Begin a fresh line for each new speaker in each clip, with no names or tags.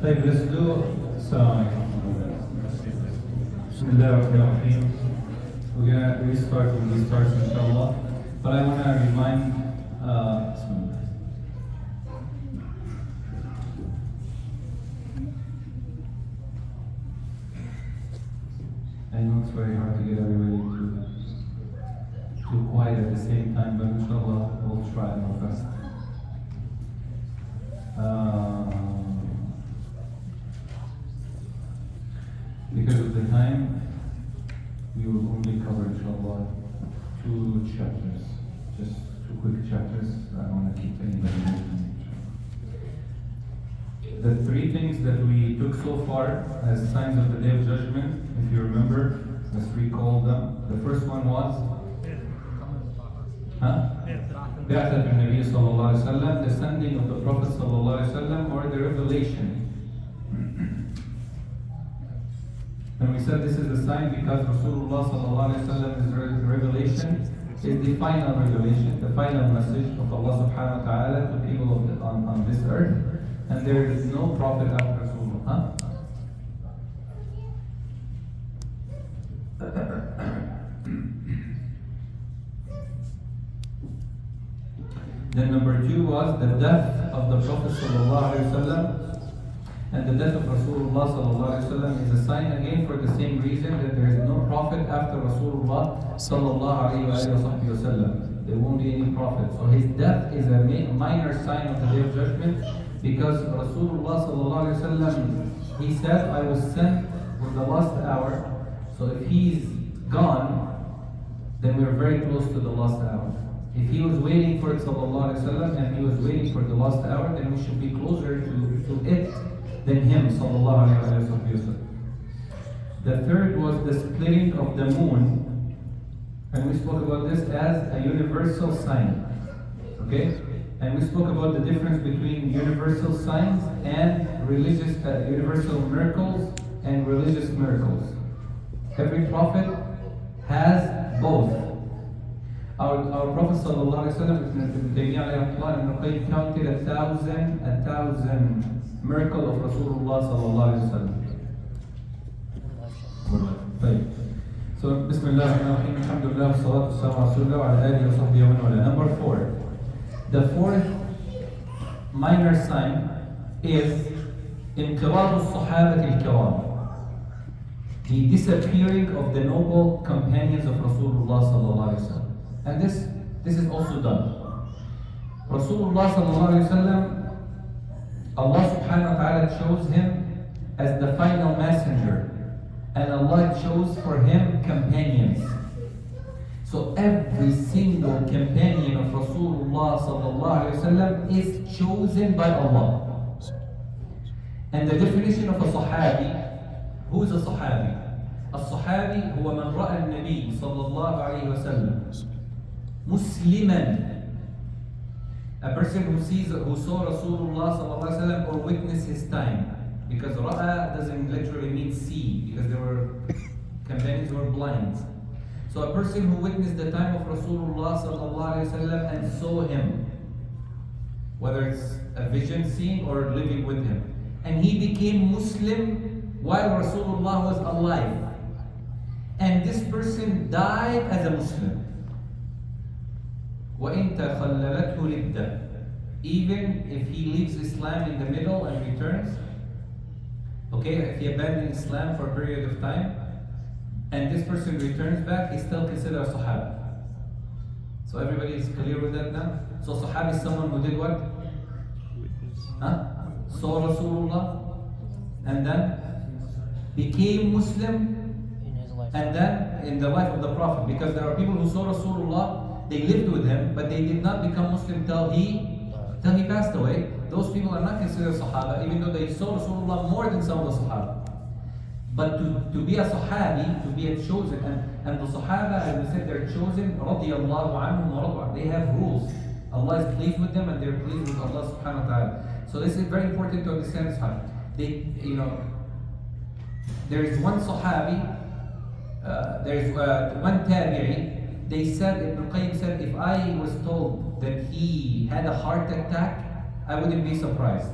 طيب, let's do some. Bismillahirrahmanirrahim. We're gonna restart when we start, inshallah. But I wanna remind. I know it's very hard to get everybody to quiet at the same time, but inshallah we'll try our best. Because of the time, we will only cover, inshallah, 2 chapters. Just 2 quick chapters. I don't want to keep anybody waiting. The 3 things that we took so far as signs of the Day of Judgment, if you remember, let's recall them. The first one was Bi'athat al-Nabi sallallahu alayhi wa sallam, the sending of the Prophet sallallahu alayhi wa sallam, or the revelation. And we said this is a sign because Rasulullah sallallahu alayhi wa sallam's revelation is the final revelation, the final message of Allah subhanahu wa ta'ala to people on this earth. And there is no prophet after Rasulullah. Then number 2 was the death of the Prophet sallallahu alaihi wasallam, and the death of Rasulullah sallallahu alaihi wasallam is a sign again for the same reason that there is no prophet after Rasulullah sallallahu alaihi wasallam. There won't be any prophet. So his death is a minor sign of the Day of Judgment because Rasulullah sallallahu alaihi wasallam, he said, "I was sent with the last hour." So if he's gone, then we are very close to the last hour. If he was waiting for it sallallahu alaihi wasallam and he was waiting for the last hour, then we should be closer to it than him sallallahu alaihi wasallam. The third was the splitting of the moon, and we spoke about this as a universal sign. Okay? And we spoke about the difference between universal signs and religious universal miracles and religious miracles. Every prophet has both. Our Prophet sallallahu alaihi wasallam counted a thousand miracle of Rasulullah sallallahu alaihi wasallam. So, Bismillah ar-Rahman, alhamdulillah, salatu wassalamu ala rasulillah wa ala alihi wa sahbihi wa man wala. Number 4. The 4th minor sign is انقراض الصحابة الكرام, the disappearing of the noble companions of Rasulullah sallallahu alaihi wasallam. And this is also done. Rasulullah sallallahu alaihi wasallam, Allah subhanahu wa ta'ala chose him as the final messenger, and Allah chose for him companions. So every single companion of Rasulullah sallallahu alaihi wasallam is chosen by Allah. And the definition of a sahabi, who is a sahabi? A sahabi هو من رأى النبي صلى الله عليه وسلم Musliman, a person who saw Rasulullah sallallahu alaihi wasallam or witnessed his time, because ra'a doesn't literally mean see, because there were companions who were blind. So a person who witnessed the time of Rasulullah sallallahu alaihi wasallam and saw him, whether it's a vision scene or living with him, and he became Muslim while Rasulullah was alive, and this person died as a Muslim. وَإِن تَخَلَّلَتْهُ رِدَّةٌ, even if he leaves Islam in the middle and returns, okay, if he abandoned Islam for a period of time, and this person returns back, he's still considered a Sahabi. So everybody is clear with that now? So Sahabi is someone who did what? Saw Rasulullah, and then became Muslim, and then in the life of the Prophet, because there are people who saw Rasulullah, they lived with him, but they did not become Muslim till he passed away. Those people are not considered Sahaba, even though they saw Rasulullah more than some of the Sahaba. But to be a Sahabi, to be a chosen, and the Sahaba, as we said, they're chosen, radiyallahu anhum wa radu anhum. They have rules. Allah is pleased with them and they're pleased with Allah subhanahu wa ta'ala. So this is very important to understand this how. They, there is one Sahabi, there's one Tabi'i, they said, Ibn Qayyim said, if I was told that he had a heart attack, I wouldn't be surprised.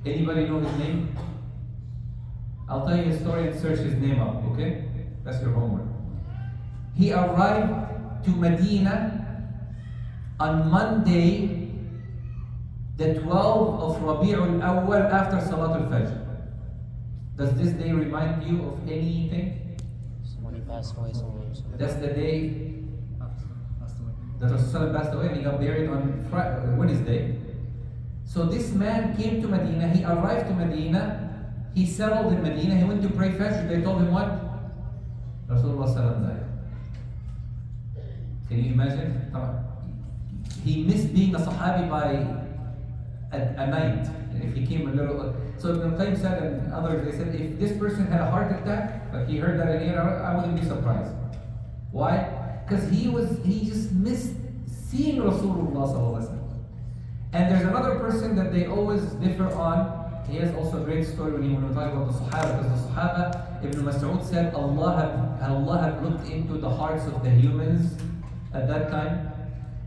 Anybody know his name? I'll tell you a story and search his name up, okay? That's your homework. He arrived to Medina on Monday, the 12th of Rabi'ul Awwal after Salatul Fajr. Does this day remind you of anything?
When he passed away,
that's the day that Rasulullah passed away and he got buried on Wednesday. So this man came to Medina, he arrived to Medina, he settled in Medina, he went to pray Fajr. They told him what? Rasulullah died. Can you imagine? He missed being a Sahabi by a night. If he came a little. So Ibn Qayyim said, and others, they said, if this person had a heart attack, like he heard that in here, I wouldn't be surprised. Why? Because he just missed seeing Rasulullah. And there's another person that they always differ on. He has also a great story when we talk about the Sahaba, because the Sahaba, Ibn Mas'ud said, Allah had looked into the hearts of the humans at that time,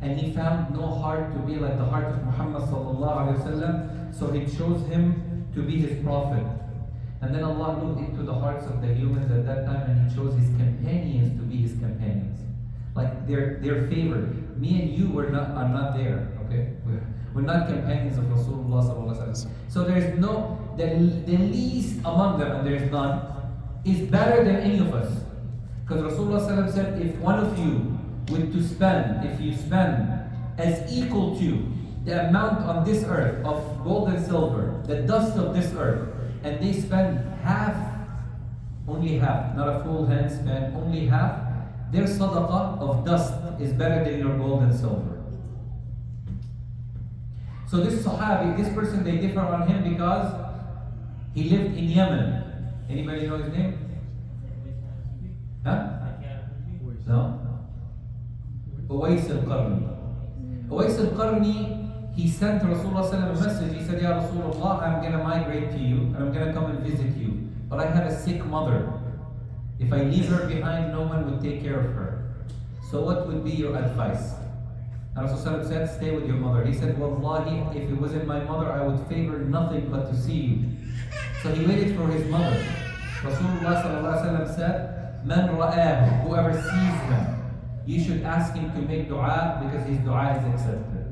and he found no heart to be like the heart of Muhammad sallallahu alaihi wasallam, so he chose him to be his prophet. And then Allah looked into the hearts of the humans at that time, and he chose his companions to be his companions. Like their favored. Me and you are not there, okay? We're not companions of Rasulullah sallallahu alaihi wasallam. So there's no, the least among them, and there's none, is better than any of us. Because Rasulullah sallallahu alaihi wasallam said, if one of you if you spend as equal to the amount on this earth of gold and silver, the dust of this earth, and they spend only half, not a full hand spend, only half, their sadaqah of dust is better than your gold and silver. So this Sahabi, this person, they differ on him because he lived in Yemen. Anybody know his name? Huh? No? Uwais al-Qarni. Uwais al-Qarni, he sent Rasulullah a message. He said, Ya Rasulullah, I'm going to migrate to you and I'm going to come and visit you. But I have a sick mother. If I leave her behind, no one would take care of her. So what would be your advice? And Rasulullah said, stay with your mother. He said, Wallahi, if it wasn't my mother, I would favor nothing but to see you. So he waited for his mother. Rasulullah said, Man ra'ahu, whoever sees him, you should ask him to make dua because his dua is accepted.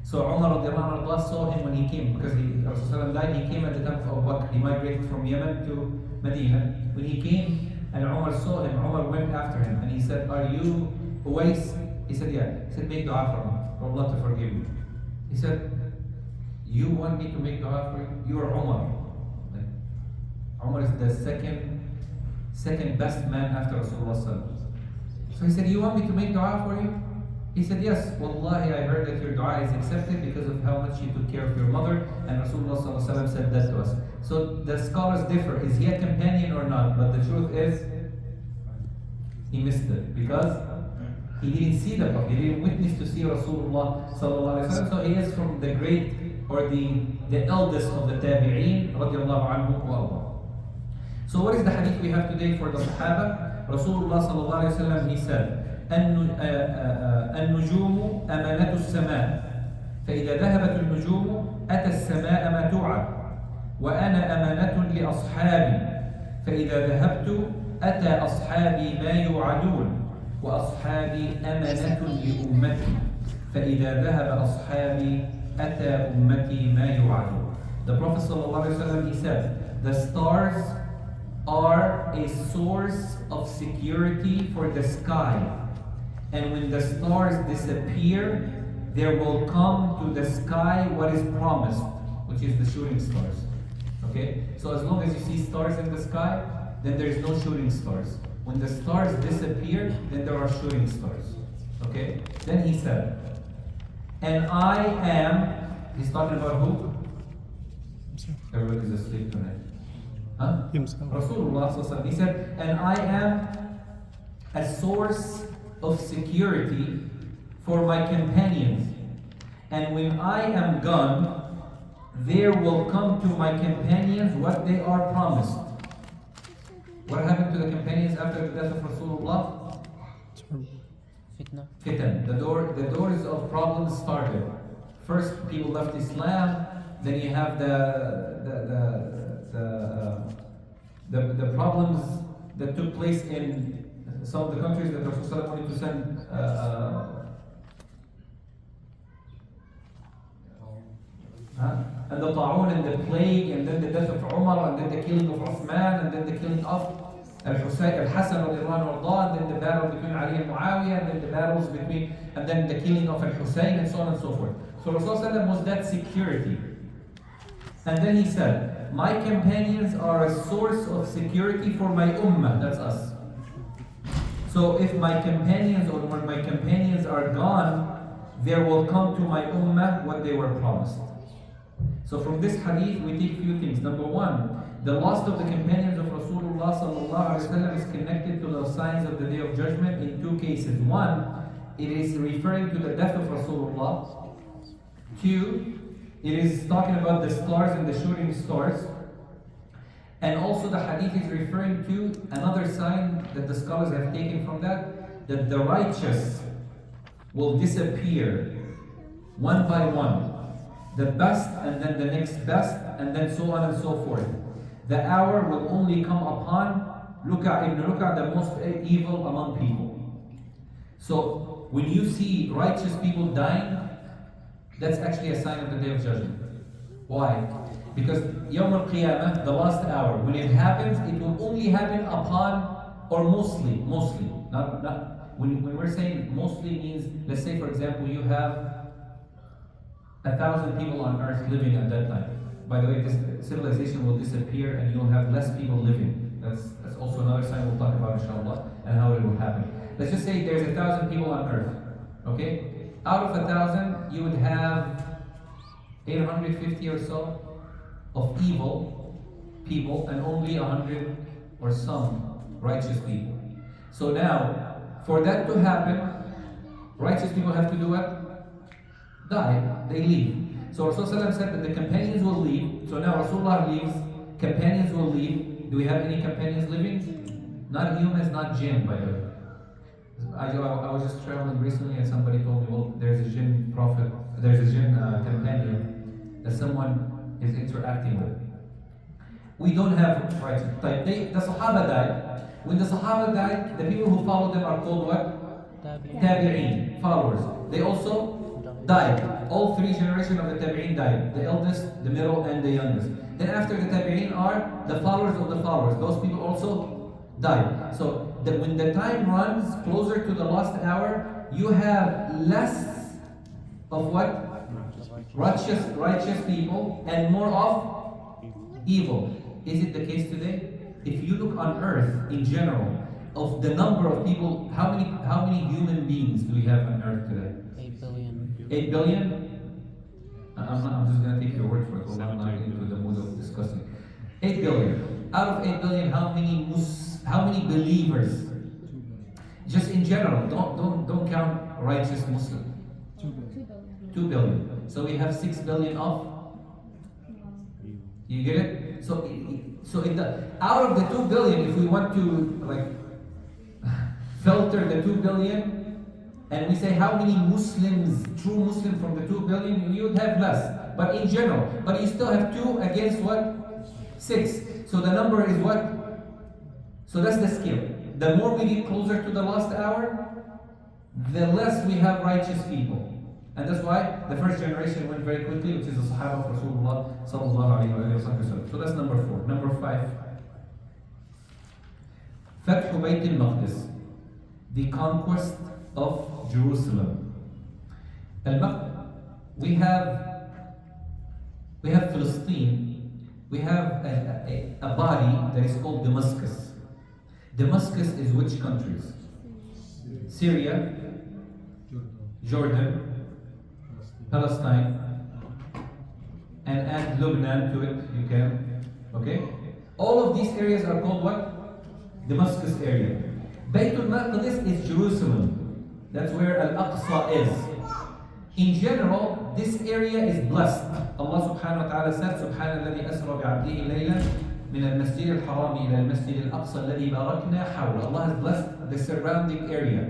So Umar saw him when he came, because Rasulullah died, he came at the time of Abu Bakr. He migrated from Yemen to Medina. When he came and Umar saw him, Umar went after him and he said, are you Uwais? He said, yeah. He said, make dua for me, for Allah to forgive you. He said, you want me to make dua for you? You are Umar. Like, Umar is the second best man after Rasulullah. So he said, you want me to make dua for you? He said, yes. Wallahi, I heard that your dua is accepted because of how much you took care of your mother, and Rasulullah said that to us. So the scholars differ. Is he a companion or not? But the truth is, he missed it because he didn't see the Prophet. He didn't witness to see Rasulullah sallallahu alaihi wasallam. So he is from the great, or the eldest of the Tabi'een radiallahu anhu wa Allah. So what is the hadith we have today for the Sahaba? Rasulullah sallallahu alaihi wasallam, he said, النجوم أمانة السماء فإذا ذهبت النجوم أتى السماء ما توعد وأنا أمانة لأصحابي فإذا ذهبت أتى أصحابي ما يوعدون وأصحابي أمانة لأمتي فإذا ذهب أصحابي أتى أمتي ما يوعدون. The Prophet sallallahu alaihi wasallam, he said, the stars are a source of security for the sky. And when the stars disappear, there will come to the sky what is promised, which is the shooting stars. Okay? So as long as you see stars in the sky, then there is no shooting stars. When the stars disappear, then there are shooting stars. Okay? Then he said, and I am, he's talking about who? Everybody's asleep tonight. Huh?
Himself.
Rasulullah sallallahu alaihi wasallam, he said, and I am a source of security for my companions. And when I am gone, there will come to my companions what they are promised. What happened to the companions after the death of Rasulullah?
Fitna.
Fitan. The doors of problems started. First, people left Islam. Then you have the problems that took place in some of the countries that Rasulullah wanted to send. And the ta'un and the plague, and then the death of Umar, and then the killing of Uthman, and then the killing of Al-Hassan and then the battle between Ali and Muawiyah, and then the battles between, and then the killing of Al-Hussein, and so on and so forth. So Rasulullah was that security. And then he said, my companions are a source of security for my ummah, that's us. So if my companions, or when my companions are gone, there will come to my ummah what they were promised. So from this hadith we take few things. Number one, the loss of the companions of Rasulullah sallallahu alaihi wasallam is connected to the signs of the Day of Judgment in two cases. One, it is referring to the death of Rasulullah. Two, it is talking about the stars and the shooting stars. And also the hadith is referring to another sign that the scholars have taken from that the righteous will disappear one by one. The best, and then the next best, and then so on and so forth. The hour will only come upon Luka ibn Luka, the most evil among people. So when you see righteous people dying, that's actually a sign of the Day of Judgment. Why? Because Yawm al-Qiyamah, the last hour, when it happens, it will only happen upon, or mostly, not when we're saying mostly means, let's say for example, you have 1,000 people on earth living at that time. By the way, this civilization will disappear and you'll have less people living. That's also another sign we'll talk about inshallah, and how it will happen. Let's just say there's 1,000 people on earth, okay? Out of 1,000, you would have 850 or so of evil people and only 100 or some righteous people. So now, for that to happen, righteous people have to do what? Die, they leave. So Rasulullah said that the companions will leave. So now Rasulullah leaves, companions will leave. Do we have any companions living? Not humans, not jinn, by the way. I was just traveling recently and somebody told me, well, there's a jinn prophet, there's a jinn companion that someone is interacting with. We don't have righteous type. The Sahaba died. When the Sahaba died, the people who followed them are called what? Tabi'een, followers. They also died. All three generations of the Tabi'een died. The eldest, the middle, and the youngest. Then after the Tabi'een are the followers of the followers. Those people also died. So that when the time runs closer to the last hour, you have less of what? Righteous people and more of evil. Is it the case today? If you look on earth in general, of the number of people, how many human beings do we have on earth today?
8 billion.
8 billion? I'm just going to take your word for it. We're not into the mood of discussing. 8 billion. Out of 8 billion, how many believers? Just in general, don't count righteous Muslims. 2 billion. So we have 6 billion of. You get it? So out of the 2 billion, if we want to filter the 2 billion, and we say how many Muslims, true Muslims from the 2 billion, you would have less. But in general, but you still have 2 against what? 6. So the number is what? So that's the scale. The more we get closer to the last hour, the less we have righteous people. And that's why the first generation went very quickly, which is the Sahaba of Rasulullah sallallahu alayhi wa sallam. So that's number 4. Number 5. Fath Bayt al-Maqdis, the conquest of Jerusalem. We have Palestine. We have a body that is called Damascus. Damascus is which countries? Syria, Jordan, Palestine, and add Lebanon to it, you can. Okay? All of these areas are called what? Damascus area. Baytul Maqdis is Jerusalem. That's where Al-Aqsa is. In general, this area is blessed. Allah subhanahu wa ta'ala said, سبحان الذي أسرى بعبده ليلا من المسجد الحرام إلى المسجد الأقصى الذي باركنا حوله. Allah has blessed the surrounding area.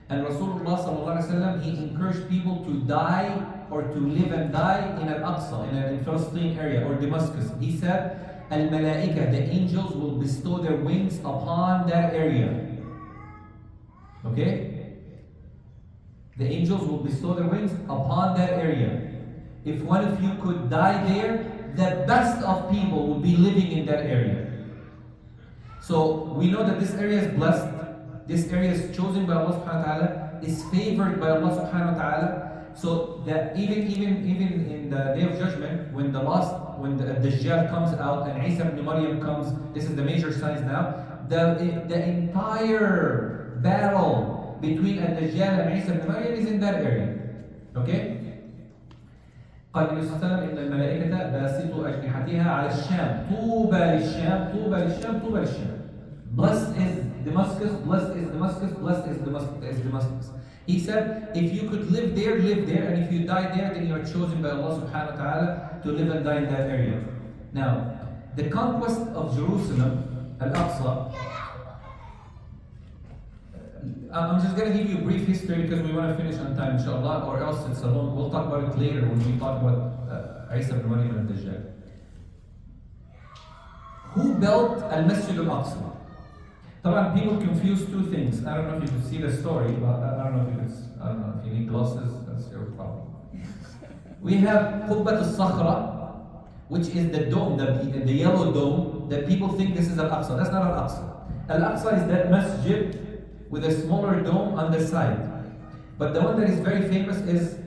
And Rasulullah sallallahu alaihi wasallam, he encouraged people to die or to live and die in Al-Aqsa, in Palestine area or Damascus. He said, Al-Malaika, the angels will bestow their wings upon that area. Okay? The angels will bestow their wings upon that area. If one of you could die there, the best of people will be living in that area. So we know that this area is blessed. This area is chosen by Allah subhanahu wa ta'ala, is favored by Allah subhanahu wa ta'ala. So that even in the day of judgment, when the Dajjal comes out and Isa ibn Maryam comes, this is the major signs now, the entire battle between Dajjal and Isa ibn Maryam is in that area. Okay? قال النبي صلى الله عليه وسلم إن الملائكة باسطوا أجنحتها على الشام طوبى للشام طوبى للشام طوبى للشام. Blessed is Damascus, blessed is Damascus, blessed is Damascus. He said, if you could live there, and if you die there, then you are chosen by Allah subhanahu wa ta'ala to live and die in that area. Now, the conquest of Jerusalem, Al-Aqsa, I'm just going to give you a brief history because we want to finish on time, inshallah, or else it's a long, we'll talk about it later when we talk about Isa ibn Maryam and Dajjal. Who built Al-Masjid Al-Aqsa? طبعا people confuse two things. I don't know if you could see the story, but I don't know if you need glasses, that's your problem. We have Qubbat al-Sakhra, which is the dome, the yellow dome, that people think this is Al-Aqsa. That's not Al-Aqsa. Al-Aqsa is that masjid with a smaller dome on the side. But the one that is very famous is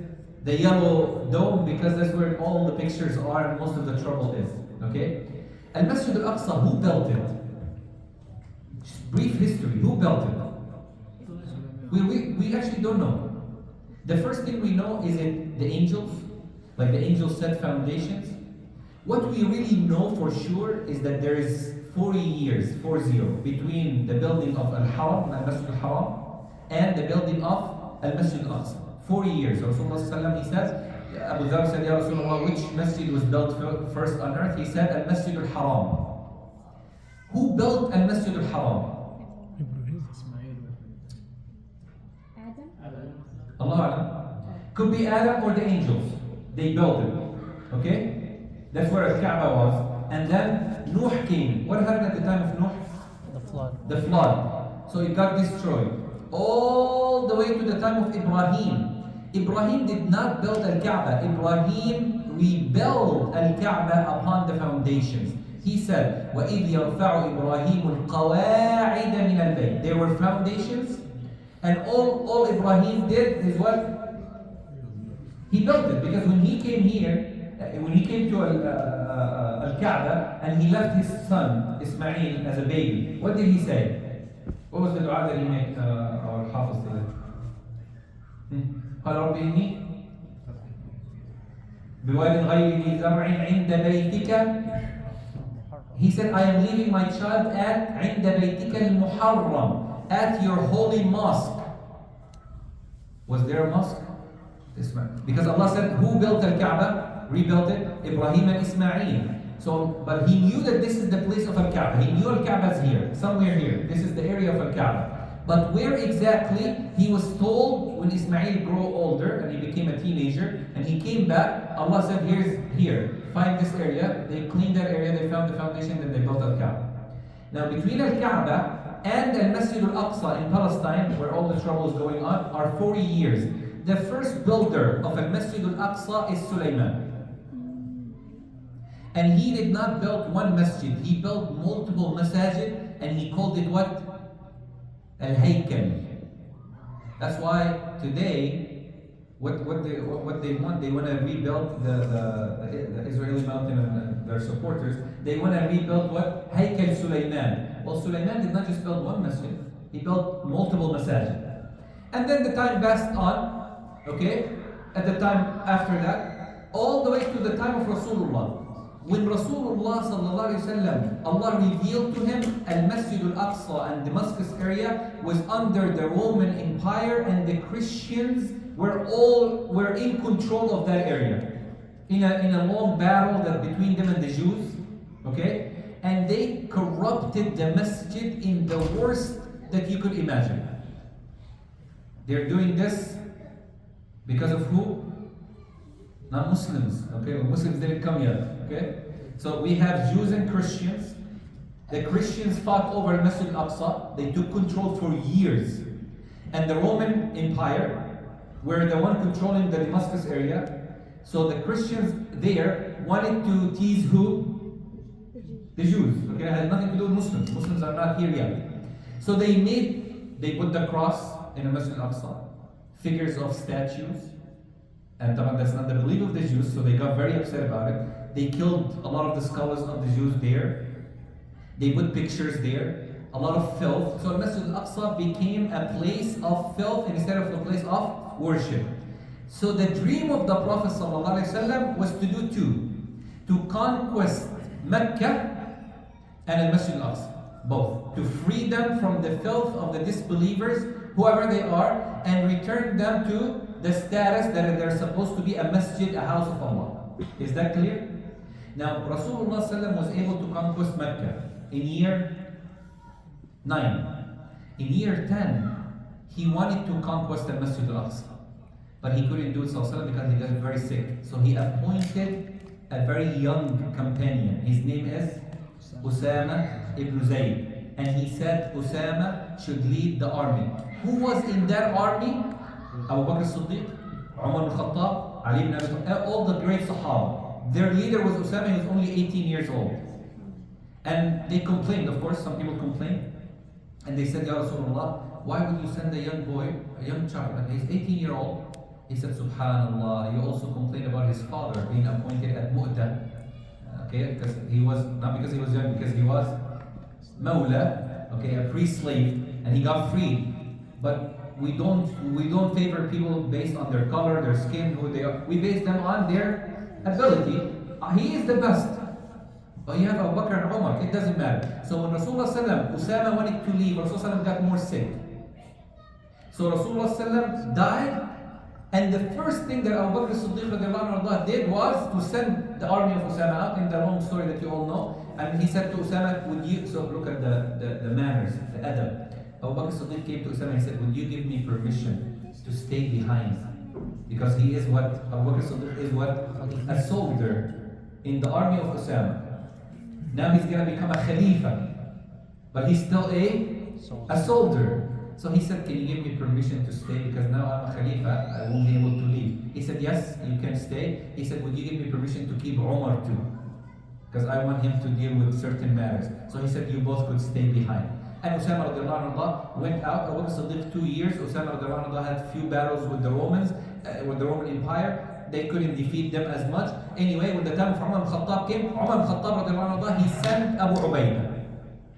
the yellow dome because that's where all the pictures are and most of the trouble is. Okay? Al-Masjid Al-Aqsa, who built it? Just brief history. Who built it? We actually don't know. The first thing we know is it the angels, like the angels set foundations. What we really know for sure is that there is 40 years, 40, between the building of Al-Haram, Al-Masjid Al-Haram, and the building of Al-Masjid Al-Aqsa. 40 years. Rasulullah he says, Abu Dhar said, Ya Rasulullah, which masjid was built first on earth? He said, Al-Masjid Al-Haram. Who built Al-Masjid Al-Haram? Allah Alam. Could be Adam or the angels. They built it. Okay? That's where Al-Kaaba was. And then Nuh came. What happened at the time of Nuh?
The flood.
The flood. So it got destroyed. All the way to the time of Ibrahim. Ibrahim did not build Al-Kaaba. Ibrahim rebuilt Al-Kaaba upon the foundations. He said, وَإِذْ يَرْفَعُ إِبْرَاهِيمُ الْقَوَاعِدَ مِنَ الْبَيْتِ. There were foundations, and all Ibrahim did is what? He built it, because when he came here, when he came to Al-Kaaba, and he left his son, Ismail, as a baby, what did he say? What was the dua that he made, our Hafiz today? قال رب إني بواد غير ذي زرع عند بيتك. He said, I am leaving my child at عند بيتك المحرم, at your holy mosque. Was there a mosque? Because Allah said, who built Al-Kaaba? Rebuilt it? Ibrahim and Ismail. So, but he knew that this is the place of Al-Kaaba. He knew Al-Kaaba is here, somewhere here. This is the area of Al-Kaaba. But where exactly, he was told when Ismail grew older and he became a teenager and he came back, Allah said, here, find this area. They cleaned that area, they found the foundation, then they built Al-Kaaba. Now between Al-Kaaba and Al-Masjid Al-Aqsa in Palestine, where all the trouble is going on, are 40 years. The first builder of Al-Masjid Al-Aqsa is Sulaiman. And he did not build one masjid, he built multiple masajid, and he called it what? Al-Haykel. That's why today, what they want to rebuild the Israeli mountain and their supporters. They want to rebuild what? Haykel Sulaiman. Well, Sulaiman did not just build one masjid, he built multiple masajid. And then the time passed on, okay? At the time after that, all the way to the time of Rasulullah. when Rasulullah sallallahu alaihi wasallam, Allah revealed to him Al-Masjid al-Aqsa and Damascus area was under the Roman Empire, and the Christians were in control of that area. In a long battle that between them and the Jews, okay? And they corrupted the masjid in the worst that you could imagine. They're doing this because of who? Not Muslims, okay? Muslims didn't come yet, okay? So we have Jews and Christians. The Christians fought over Masjid al-Aqsa. They took control for years. And the Roman Empire were the one controlling the Damascus area. So the Christians there wanted to tease who? The Jews, okay? It had nothing to do with Muslims. Muslims are not here yet. So they put the cross in the Masjid al-Aqsa, figures of statues. And that's not the belief of the Jews, so they got very upset about it. They killed a lot of the scholars of the Jews there. They put pictures there, a lot of filth. So Masjid al-Aqsa became a place of filth instead of a place of worship. So the dream of the Prophet ﷺ was to do two: to conquest Mecca and Al-Masjid al-Aqsa, both. To free them from the filth of the disbelievers, whoever they are, and return them to the status that they're supposed to be a masjid, a house of Allah. Is that clear? Now, Rasulullah ﷺ was able to conquest Mecca in year 9. In year 10, he wanted to conquest the Masjid al-Aqsa. But he couldn't do it ﷺ because he got very sick. So he appointed a very young companion. His name is Usama ibn Zayd. And he said Usama should lead the army. Who was in that army? Abu Bakr as-Siddiq, Umar al-Khattab, Ali ibn Abi Talib, all the great Sahaba. Their leader was Usama. He was only 18 years old. And they complained, of course, some people complained. And they said, Ya Rasulullah, why would you send a young boy, a young child, and he's 18-year-old? He said, Subhanallah, you also complained about his father being appointed at Mu'tah. Okay, because he was, not because he was young, because he was Mawla, okay, a pre-slave, and he got freed. But we don't favor people based on their color, their skin, who they are. We base them on their ability. He is the best. But you have Abu Bakr and Umar, it doesn't matter. So when Rasulullah ﷺ, Usama wanted to leave, Rasulullah ﷺ got more sick. So Rasulullah ﷺ died, and the first thing that Abu Bakr as-Siddiq did was to send the army of Usama out, in the long story that you all know. And he said to Usama, would you, so look at the manners, the adab. Abu Bakr as-Siddiq came to Usama and he said, would you give me permission to stay behind? Because he is what, Abu Bakr as-Siddiq is what? A soldier in the army of Usama. Now he's going to become a Khalifa, but he's still a soldier. So he said, can you give me permission to stay? Because now I'm a Khalifa, I won't be able to leave. He said, yes, you can stay. He said, would you give me permission to keep Umar too? Because I want him to deal with certain matters. So he said, you both could stay behind. And Usama radiallahu anhu went out. Abu Bakr Siddiq 2 years. Usama radiallahu anhu had few battles with the Romans, with the Roman Empire. They couldn't defeat them as much. Anyway, when the time of Umar al-Khattab came, Umar al-Khattab radiallahu anhu, he sent Abu Ubaidah.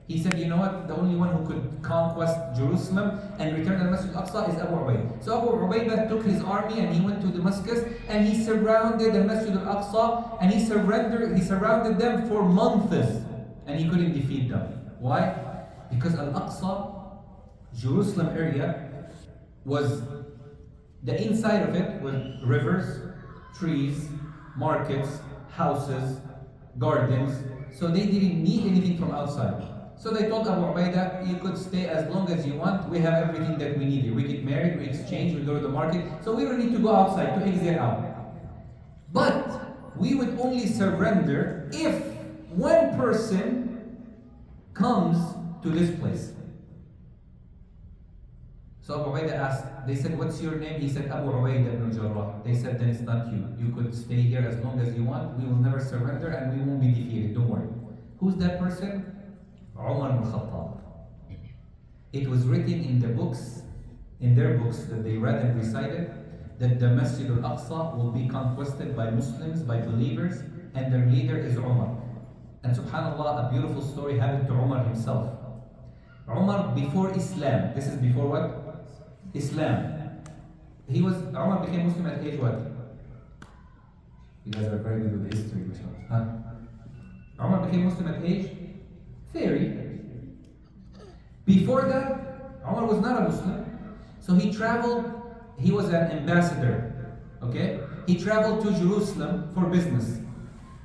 He said, you know what, the only one who could conquest Jerusalem and return to the Masjid al-Aqsa is Abu Ubaidah. So Abu Ubaidah took his army and he went to Damascus and he surrounded the Masjid al-Aqsa and he surrounded them for months and he couldn't defeat them. Why? Because Al-Aqsa, Jerusalem area, was, the inside of it was rivers, trees, markets, houses, gardens. So they didn't need anything from outside. So they told Abu Ubaidah, you could stay as long as you want. We have everything that we need. We get married, we exchange, we go to the market. So we don't need to go outside to exit out. But we would only surrender if one person comes to this place. So Abu Ubaidah asked, they said, what's your name? He said, Abu Ubaidah ibn Jarrah. They said, then it's not you. You could stay here as long as you want. We will never surrender and we won't be defeated. Don't worry. Who's that person? Umar al-Khattab. It was written in the books, in their books that they read and recited, that the Masjid al-Aqsa will be conquered by Muslims, by believers, and their leader is Umar. And subhanAllah, a beautiful story happened to Umar himself. Umar, before Islam, this is before what? Islam. Umar became Muslim at age what? You guys are very good with history, huh? Umar became Muslim at age 30. Before that, Umar was not a Muslim. So he traveled, he was an ambassador. Okay? He traveled to Jerusalem for business.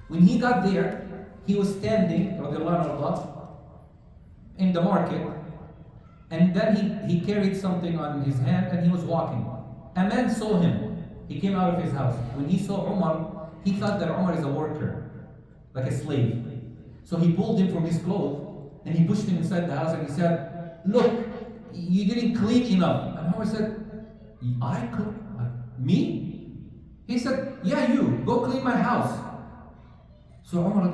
When he got there, he was standing, radiallahu anhu, in the market, and then he carried something on his hand and he was walking. A man saw him. He came out of his house. When he saw Umar, he thought that Umar is a worker, like a slave. So he pulled him from his clothes and he pushed him inside the house and he said, "Look, you didn't clean enough." And Umar said, "I could? Me?" He said, "Yeah, you. Go clean my house." So Umar,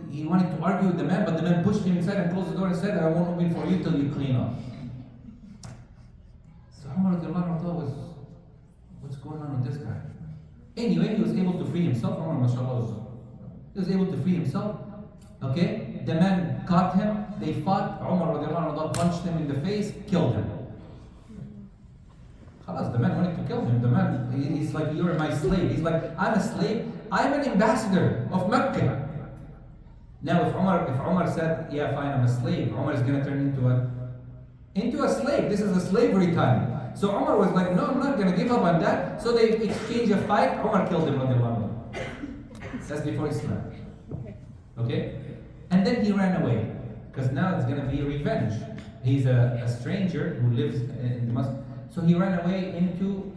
he wanted to argue with the man, but the man pushed him inside and closed the door and said, "I won't open for you till you clean up." So Umar was, what's going on with this guy? Anyway, he was able to free himself. Umar, mashallah, he was able to free himself. Okay? The man caught him, they fought. Umar punched him in the face, killed him. Khalas, the man wanted to kill him. The man, he's like, "You're my slave." He's like, "I'm a slave. I'm an ambassador of Mecca." Now, if Umar said, "Yeah, fine, I'm a slave," Umar is going to turn into what? Into a slave. This is a slavery time. So Umar was like, "No, I'm not going to give up on that." So they exchanged a fight. Umar killed him. That's before Islam. Okay? And then he ran away. Because now it's going to be revenge. He's a stranger who lives in the mosque. So he ran away into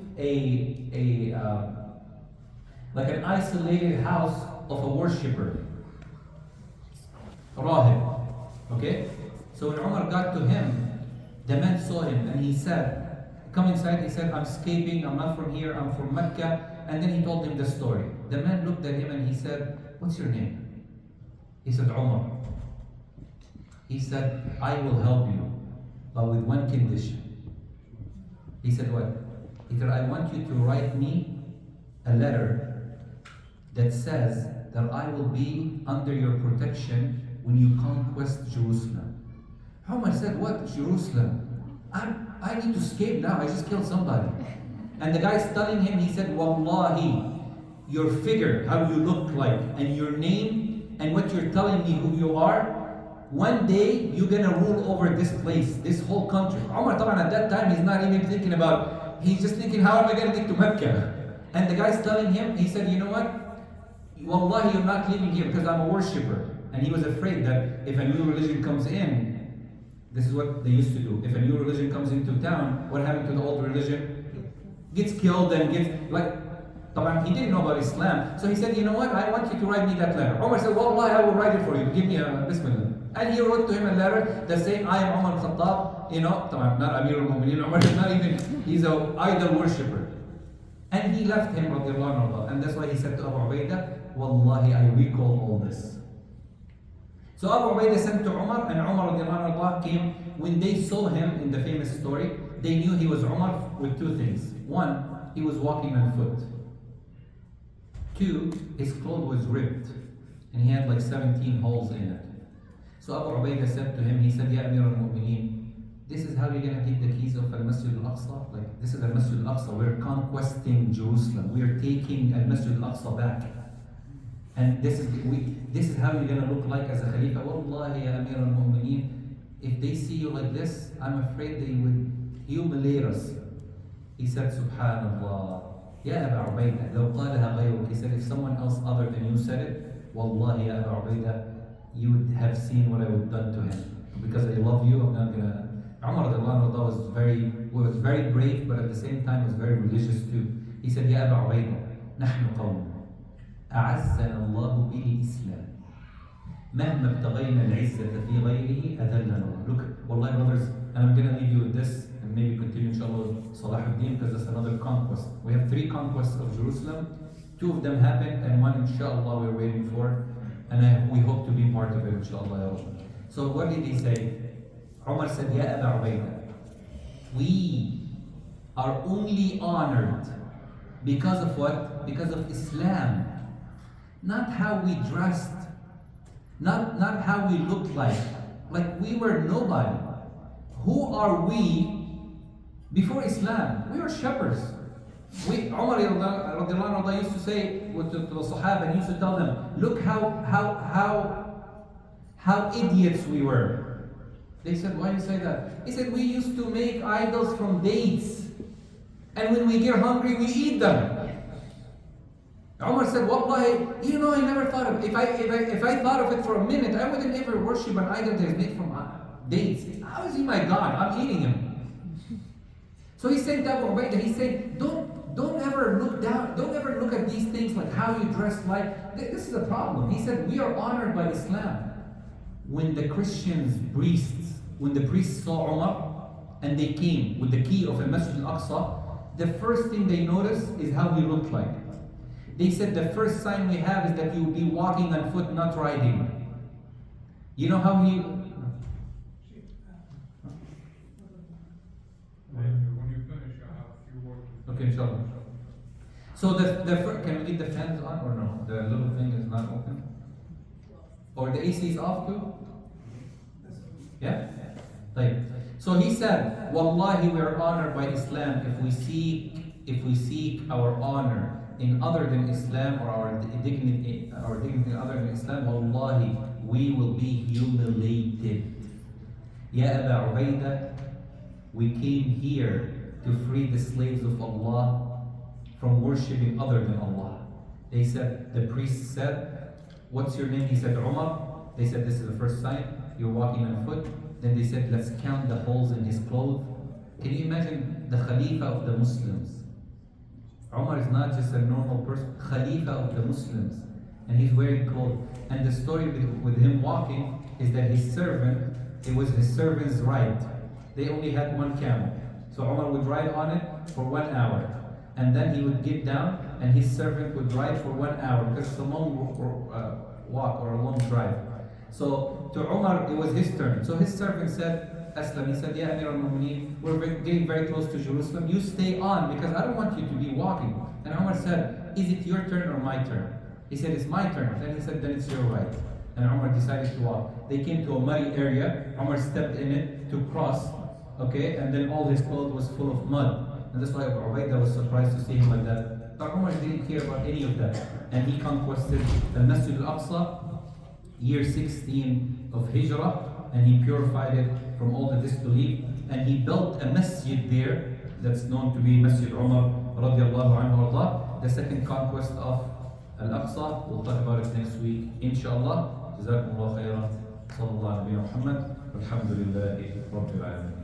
like an isolated house of a worshipper. Rahib. Okay? So when Umar got to him, the man saw him and he said, "Come inside." He said, "I'm escaping, I'm not from here, I'm from Mecca." And then he told him the story. The man looked at him and he said, "What's your name?" He said, "Umar." He said, "I will help you, but with one condition." He said, "What?" He said, "I want you to write me a letter that says that I will be under your protection when you conquest Jerusalem." Umar said, "What? Jerusalem? I need to escape now. I just killed somebody." And the guy's telling him, he said, "Wallahi, your figure, how you look like, and your name, and what you're telling me who you are, one day you're gonna rule over this place, this whole country." Umar at that time, he's not even thinking about, he's just thinking, how am I gonna get to Mecca? And the guy's telling him, he said, "You know what? Wallahi, you're not leaving here because I'm a worshipper." And he was afraid that if a new religion comes in, this is what they used to do. If a new religion comes into town, what happened to the old religion? Gets killed and gets, like, he didn't know about Islam. So he said, "You know what? I want you to write me that letter." Umar said, "Wallahi, I will write it for you. Give me a bismillah." And he wrote to him a letter that saying, "I am Umar Khattab." Not Amir al-Mu'mineen. Umar is not even, he's an idol worshipper. And he left him, radiallahu anhu. And that's why he said to Abu Ubaidah, "Wallahi, I recall all this." So Abu Ubaidah sent to Umar, and Umar radiallahu anhu came. When they saw him in the famous story, they knew he was Umar with two things. One, he was walking on foot. Two, his clothes was ripped, and he had like 17 holes in it. So Abu Ubaidah said to him, he said, "Ya Amir al-Mu'mineen, this is how you're going to take the keys of al-Masjid al-Aqsa? Like, this is al-Masjid al-Aqsa. We're conquesting Jerusalem. We're taking al-Masjid al-Aqsa back. And this is how you're going to look like as a Khalifa. Wallahi, Ya Amir al-Mu'mineen, if they see you like this, I'm afraid they would humiliate us." He said, "Subhanallah. Ya Abu Ubaidah, law qalaha ghayruk." He said, if someone else other than you said it, Wallahi, Ya Abu Ubaidah, you would have seen what I would have done to him. Because I love you, I'm not gonna. Umar was very brave, but at the same time was very religious too. He said, "Ya Abu Ubaidah, نحن قوم أعزنا الله بالإسلام مهما ابتغينا العزة في غيره أذلنا." Look, wallahi brothers, and I'm gonna leave you with this, and maybe continue inshallah Salah al-Din, because that's another conquest. We have 3 conquests of Jerusalem. 2 of them happened, and 1 inshallah we're waiting for. And we hope to be part of it, inshallah. So what did he say? Umar said, "Ya Abu Ubaidah, we are only honored because of what? Because of Islam. Not how we dressed, not how we looked like we were nobody. Who are we before Islam? We were shepherds. Umar radiallahu anhu used to say to the Sahaba, and he used to tell them, look how idiots we were. They said, why do you say that? He said, we used to make idols from dates. And when we get hungry, we eat them. Umar said, Wallahi, you know, I never thought of it. If I thought of it for a minute, I wouldn't ever worship an idol that is made from dates. How is he my God? I'm eating him. So he said that Ubaidah, he said, don't ever look down, don't ever look at these things like how you dress like. This is a problem. He said, we are honored by Islam. When the when the priests saw Umar and they came with the key of the Masjid al-Aqsa, the first thing they noticed is how he looked like. They said the first sign we have is that you will be walking on foot, not riding. You know how he...
When you finish, I have a few words.
Okay, inshallah. So can we get the fans on or no? The little thing is not open? Or the AC is off too? Yeah? Like, so he said, Wallahi, we are honored by Islam if we seek our honor in other than Islam, or our dignity other than Islam, Wallahi, we will be humiliated. Ya Aba Ubaidah, we came here to free the slaves of Allah from worshipping other than Allah. They said, the priest said, what's your name? He said, Umar. They said, this is the first sign, you're walking on foot. Then they said, let's count the holes in his clothes. Can you imagine the Khalifa of the Muslims? Umar is not just a normal person, Khalifa of the Muslims. And he's wearing clothes. And the story with him walking is that his servant, it was his servant's right. They only had one camel. So Umar would ride on it for 1 hour. And then he would get down and his servant would ride for 1 hour because it's a long walk or a long drive. So to Umar, it was his turn. So his servant said, Aslam, he said, Ya Amir al-Mu'mineen, we're getting very close to Jerusalem. You stay on because I don't want you to be walking. And Umar said, is it your turn or my turn? He said, it's my turn. Then he said, then it's your right. And Umar decided to walk. They came to a muddy area. Umar stepped in it to cross. Okay, and then all his clothes was full of mud. And that's why Abu Ubaidah was surprised to see him like that. But Umar didn't care about any of that. And he conquested the Masjid al-Aqsa, year 16 of Hijrah, and he purified it from all the disbelief. And he built a masjid there that's known to be Masjid Umar radiallahu anhu arda, the second conquest of Al-Aqsa. We'll talk about it next week, inshallah. Jazakumullah khairan. Sallallahu alayhi wa sallam. Alhamdulillahi Rabbil Alamin.